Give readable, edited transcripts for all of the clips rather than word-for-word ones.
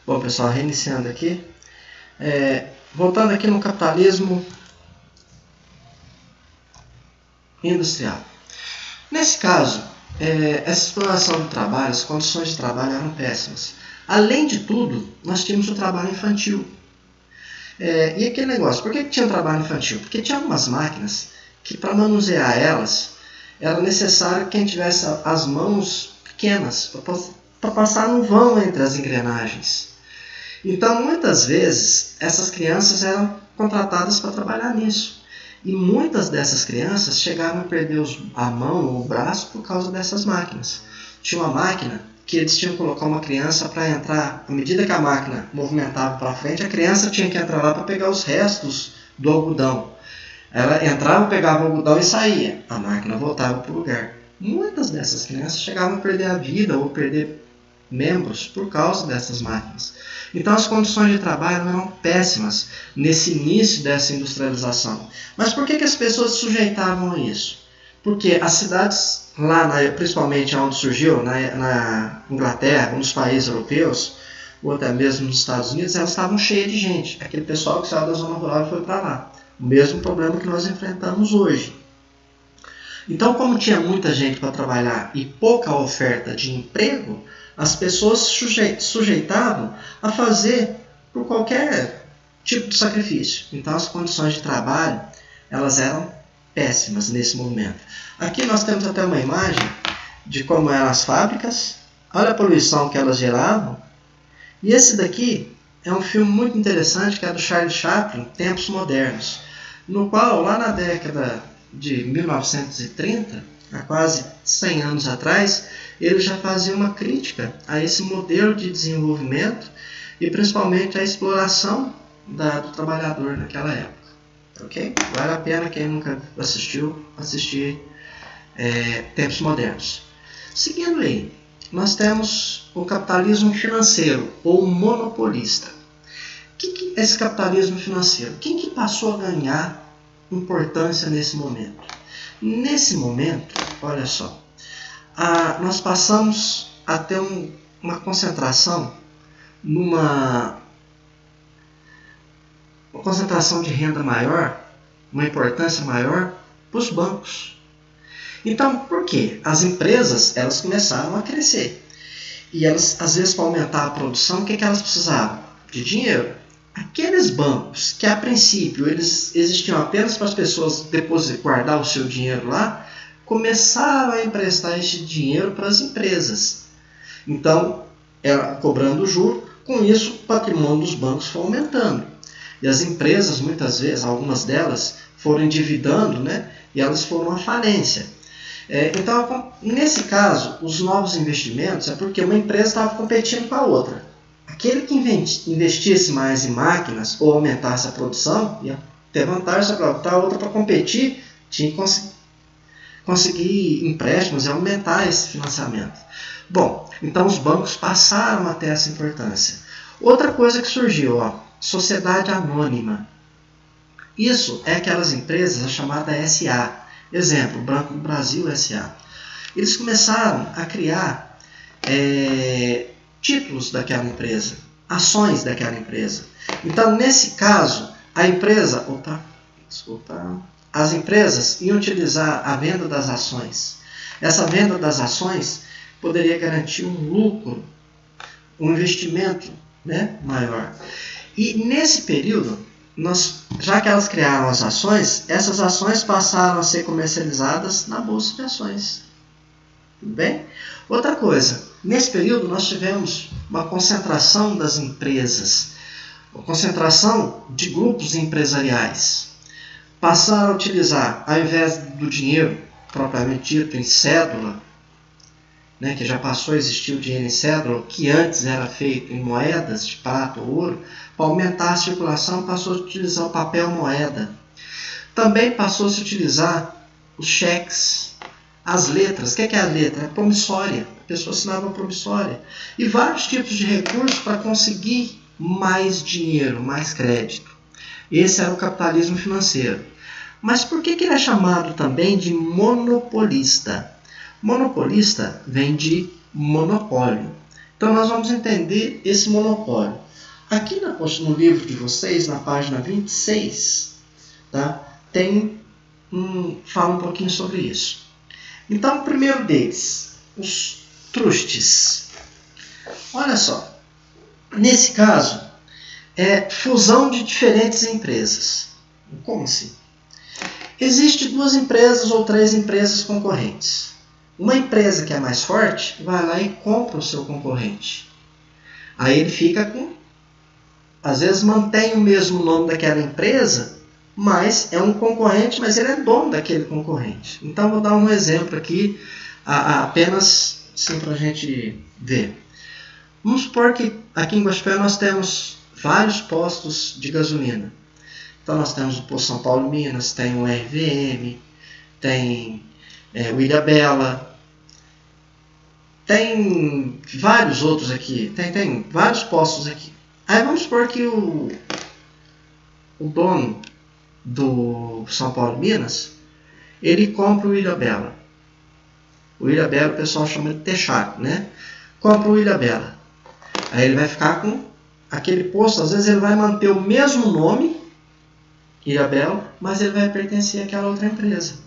Bom, pessoal, reiniciando aqui. Voltando aqui no capitalismo industrial. Nesse caso, essa exploração do trabalho, as condições de trabalho eram péssimas. Além de tudo, nós tínhamos o trabalho infantil. E aquele negócio, por que tinha trabalho infantil? Porque tinha algumas máquinas que, para manusear elas, era necessário que quem tivesse as mãos pequenas, para passar no vão entre as engrenagens. Então, muitas vezes, essas crianças eram contratadas para trabalhar nisso. E muitas dessas crianças chegaram a perder a mão ou o braço por causa dessas máquinas. Tinha uma máquina que eles tinham que colocar uma criança para entrar. À medida que a máquina movimentava para frente, a criança tinha que entrar lá para pegar os restos do algodão. Ela entrava, pegava o algodão e saía. A máquina voltava para o lugar. Muitas dessas crianças chegavam a perder a vida ou perder membros por causa dessas máquinas. Então as condições de trabalho eram péssimas nesse início dessa industrialização. Mas por que as pessoas se sujeitavam a isso? Porque as cidades, lá principalmente onde surgiu, na Inglaterra, nos países europeus, ou até mesmo nos Estados Unidos, elas estavam cheias de gente. Aquele pessoal que saiu da zona rural e foi para lá. O mesmo problema que nós enfrentamos hoje. Então, como tinha muita gente para trabalhar e pouca oferta de emprego, as pessoas se sujeitavam a fazer por qualquer tipo de sacrifício. Então as condições de trabalho elas eram péssimas nesse momento. Aqui nós temos até uma imagem de como eram as fábricas. Olha a poluição que elas geravam. E esse daqui é um filme muito interessante que é do Charlie Chaplin, Tempos Modernos, no qual lá na década de 1930, há quase 100 anos atrás, ele já fazia uma crítica a esse modelo de desenvolvimento e principalmente a exploração do trabalhador naquela época. Ok? Vale a pena quem nunca assistiu, assistir Tempos Modernos. Seguindo aí, nós temos o capitalismo financeiro ou monopolista. O que é esse capitalismo financeiro? Quem que passou a ganhar importância nesse momento? Nesse momento, olha só, nós passamos a ter uma concentração uma concentração de renda maior, uma importância maior para os bancos. Então, por quê? As empresas elas começaram a crescer. E elas, às vezes, para aumentar a produção, o que elas precisavam? De dinheiro. Aqueles bancos que, a princípio, eles existiam apenas para as pessoas guardar o seu dinheiro lá, começaram a emprestar esse dinheiro para as empresas. Então, cobrando juros, com isso o patrimônio dos bancos foi aumentando. E as empresas, muitas vezes, algumas delas, foram endividando, né? E elas foram à falência. Então, nesse caso, os novos investimentos é porque uma empresa estava competindo com a outra. Aquele que investisse mais em máquinas ou aumentasse a produção, ia ter vantagem para a outra para competir, tinha que conseguir empréstimos e aumentar esse financiamento. Bom, então os bancos passaram a ter essa importância. Outra coisa que surgiu, sociedade anônima. Isso é aquelas empresas chamadas SA. Exemplo, Banco do Brasil SA. Eles começaram a criar títulos daquela empresa, ações daquela empresa. Então, nesse caso, as empresas iam utilizar a venda das ações. Essa venda das ações poderia garantir um lucro, um investimento, né, maior. E nesse período, já que elas criaram as ações, essas ações passaram a ser comercializadas na bolsa de ações. Tudo bem? Outra coisa, nesse período nós tivemos uma concentração das empresas, uma concentração de grupos empresariais. Passaram a utilizar, ao invés do dinheiro propriamente dito em cédula, né, que já passou a existir o dinheiro em cédula, que antes era feito em moedas de prata ou ouro, para aumentar a circulação passou a utilizar o papel moeda. Também passou a se utilizar os cheques, as letras. O que é a letra? É promissória. A pessoa assinava uma promissória. E vários tipos de recursos para conseguir mais dinheiro, mais crédito. Esse era o capitalismo financeiro. Mas por que ele é chamado também de monopolista? Monopolista vem de monopólio. Então nós vamos entender esse monopólio. Aqui no livro de vocês, na página 26, tá, fala um pouquinho sobre isso. Então, o primeiro deles, os trustes. Olha só, nesse caso, é fusão de diferentes empresas. Como assim? Existem 2 empresas ou 3 empresas concorrentes. Uma empresa que é mais forte vai lá e compra o seu concorrente. Aí ele fica com... Às vezes mantém o mesmo nome daquela empresa, mas é um concorrente, mas ele é dono daquele concorrente. Então, vou dar um exemplo aqui, apenas assim, para a gente ver. Vamos supor que aqui em Guaxupé nós temos vários postos de gasolina. Então, nós temos o posto São Paulo Minas, tem o RVM, tem o Ilhabela, tem vários outros aqui, tem vários postos aqui. Aí vamos supor que o dono do São Paulo Minas, ele compra o Ilhabela. O Ilhabela o pessoal chama de Texaco, né? Compra o Ilhabela. Aí ele vai ficar com aquele posto, às vezes ele vai manter o mesmo nome, Ilhabela, mas ele vai pertencer àquela outra empresa.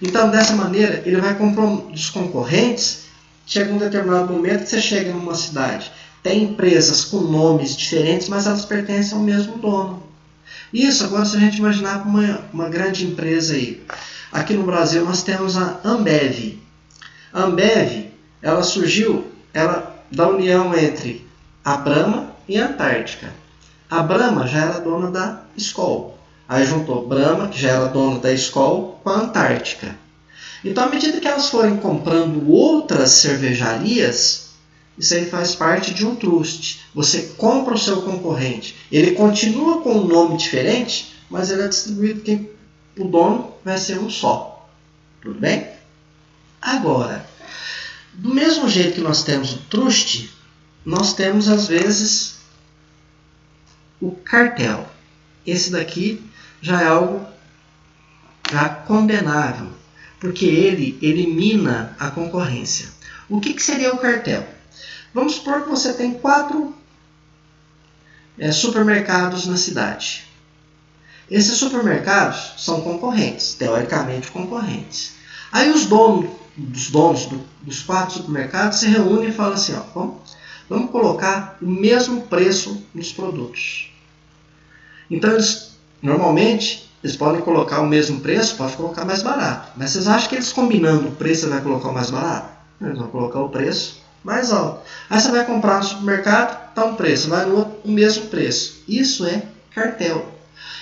Então, dessa maneira, ele vai comprar dos concorrentes. Chega um determinado momento que você chega numa cidade, tem empresas com nomes diferentes, mas elas pertencem ao mesmo dono. Isso, agora se a gente imaginar uma grande empresa aí. Aqui no Brasil nós temos a Ambev. A Ambev, ela surgiu da união entre a Brahma e a Antártica. A Brahma já era dona da Skol. Aí juntou Brahma, que já era dona da Skol, com a Antártica. Então, à medida que elas forem comprando outras cervejarias, isso aí faz parte de um trust. Você compra o seu concorrente. Ele continua com um nome diferente, mas ele é distribuído que o dono vai ser um só. Tudo bem? Agora, do mesmo jeito que nós temos o trust, nós temos às vezes o cartel. Esse daqui já é algo já condenável, porque ele elimina a concorrência. O que seria o cartel? Vamos supor que você tem 4 supermercados na cidade. Esses supermercados são concorrentes, teoricamente concorrentes. Aí os donos dos 4 supermercados se reúnem e falam assim, ó, vamos colocar o mesmo preço nos produtos. Então, normalmente, eles podem colocar o mesmo preço, pode colocar mais barato. Mas vocês acham que eles combinando o preço, você vai colocar o mais barato? Eles vão colocar o preço mais alto. Aí você vai comprar no supermercado, está um preço, vai no outro, o mesmo preço. Isso é cartel.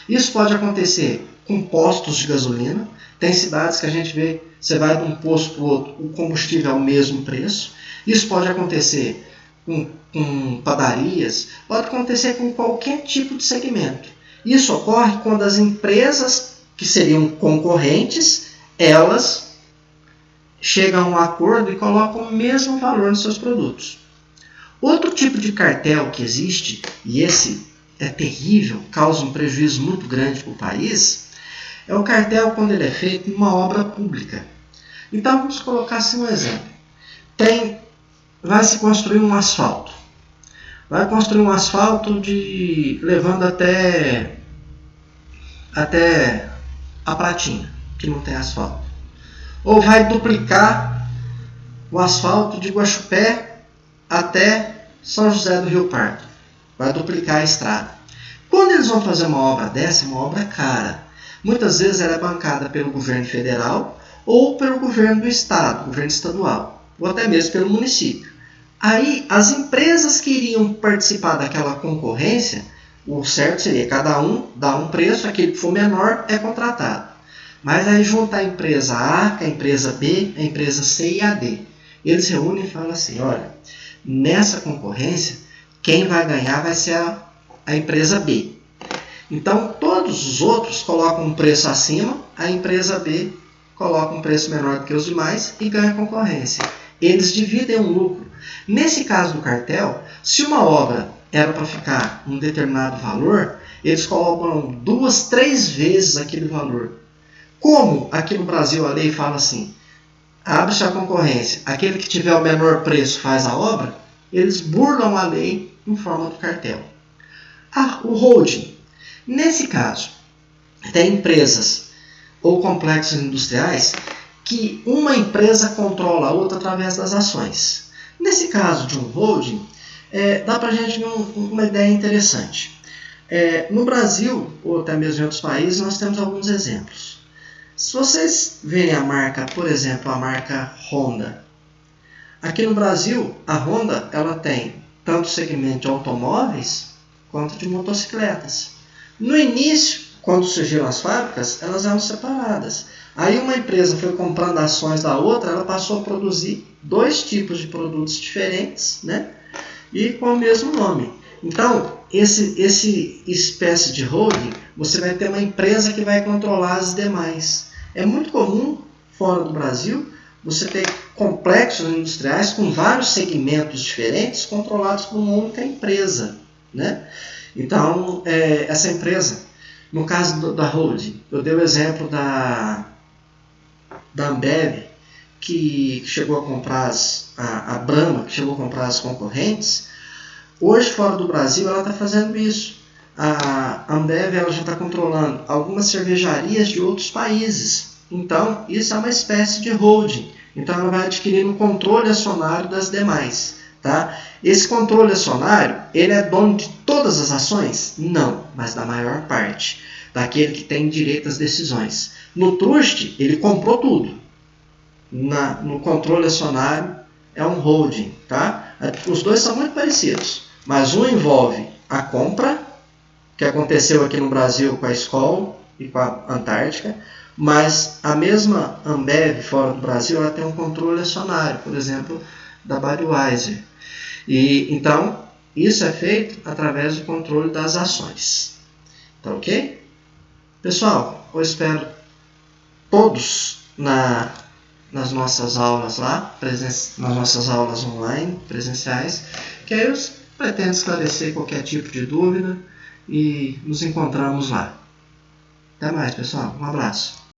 Isso pode acontecer com postos de gasolina. Tem cidades que a gente vê, você vai de um posto para o outro, o combustível é o mesmo preço. Isso pode acontecer com padarias, pode acontecer com qualquer tipo de segmento. Isso ocorre quando as empresas que seriam concorrentes, elas chegam a um acordo e colocam o mesmo valor nos seus produtos. Outro tipo de cartel que existe, e esse é terrível, causa um prejuízo muito grande para o país, é o cartel quando ele é feito em uma obra pública. Então, vamos colocar assim um exemplo. Vai se construir um asfalto. Vai construir um asfalto levando até a Pratinha, que não tem asfalto. Ou vai duplicar o asfalto de Guaxupé até São José do Rio Pardo. Vai duplicar a estrada. Quando eles vão fazer uma obra dessa, é uma obra cara. Muitas vezes ela é bancada pelo governo federal ou pelo governo do estado, governo estadual, ou até mesmo pelo município. Aí, as empresas que iriam participar daquela concorrência, o certo seria cada um dar um preço, aquele que for menor é contratado. Mas aí junta a empresa A, a empresa B, a empresa C e a D. Eles reúnem e falam assim, olha, nessa concorrência, quem vai ganhar vai ser a empresa B. Então, todos os outros colocam um preço acima, a empresa B coloca um preço menor do que os demais e ganha concorrência. Eles dividem um lucro. Nesse caso do cartel, se uma obra era para ficar um determinado valor, eles colocam 2, 3 vezes aquele valor. Como aqui no Brasil a lei fala assim, abre-se a concorrência, aquele que tiver o menor preço faz a obra, eles burlam a lei em forma do cartel. O holding. Nesse caso, tem empresas ou complexos industriais que uma empresa controla a outra através das ações. Nesse caso de um holding, dá para a gente ver uma ideia interessante. No Brasil, ou até mesmo em outros países, nós temos alguns exemplos. Se vocês verem a marca, por exemplo, a marca Honda. Aqui no Brasil, a Honda ela tem tanto o segmento de automóveis quanto de motocicletas. No início, quando surgiram as fábricas, elas eram separadas. Aí uma empresa foi comprando ações da outra, ela passou a produzir 2 tipos de produtos diferentes, né? E com o mesmo nome. Então, esse espécie de holding, você vai ter uma empresa que vai controlar as demais. É muito comum, fora do Brasil, você ter complexos industriais com vários segmentos diferentes controlados por uma única empresa, né? Então, essa empresa, no caso da holding, eu dei o exemplo da Ambev, que chegou a comprar a Brahma, que chegou a comprar as concorrentes. Hoje, fora do Brasil, ela está fazendo isso. A Ambev ela já está controlando algumas cervejarias de outros países. Então, isso é uma espécie de holding. Então, ela vai adquirindo um controle acionário das demais. Tá? Esse controle acionário, ele é dono de todas as ações? Não, mas da maior parte. Daquele que tem direito às decisões. No trust, ele comprou tudo. No controle acionário, é um holding. Tá? Os dois são muito parecidos. Mas um envolve a compra, que aconteceu aqui no Brasil com a Skol e com a Antártica, mas a mesma Ambev fora do Brasil ela tem um controle acionário, por exemplo, da Budweiser. E então, isso é feito através do controle das ações. Tá ok? Pessoal, eu espero todos nas nossas aulas lá, nas nossas aulas online, presenciais, que aí eu pretendo esclarecer qualquer tipo de dúvida e nos encontramos lá. Até mais, pessoal. Um abraço.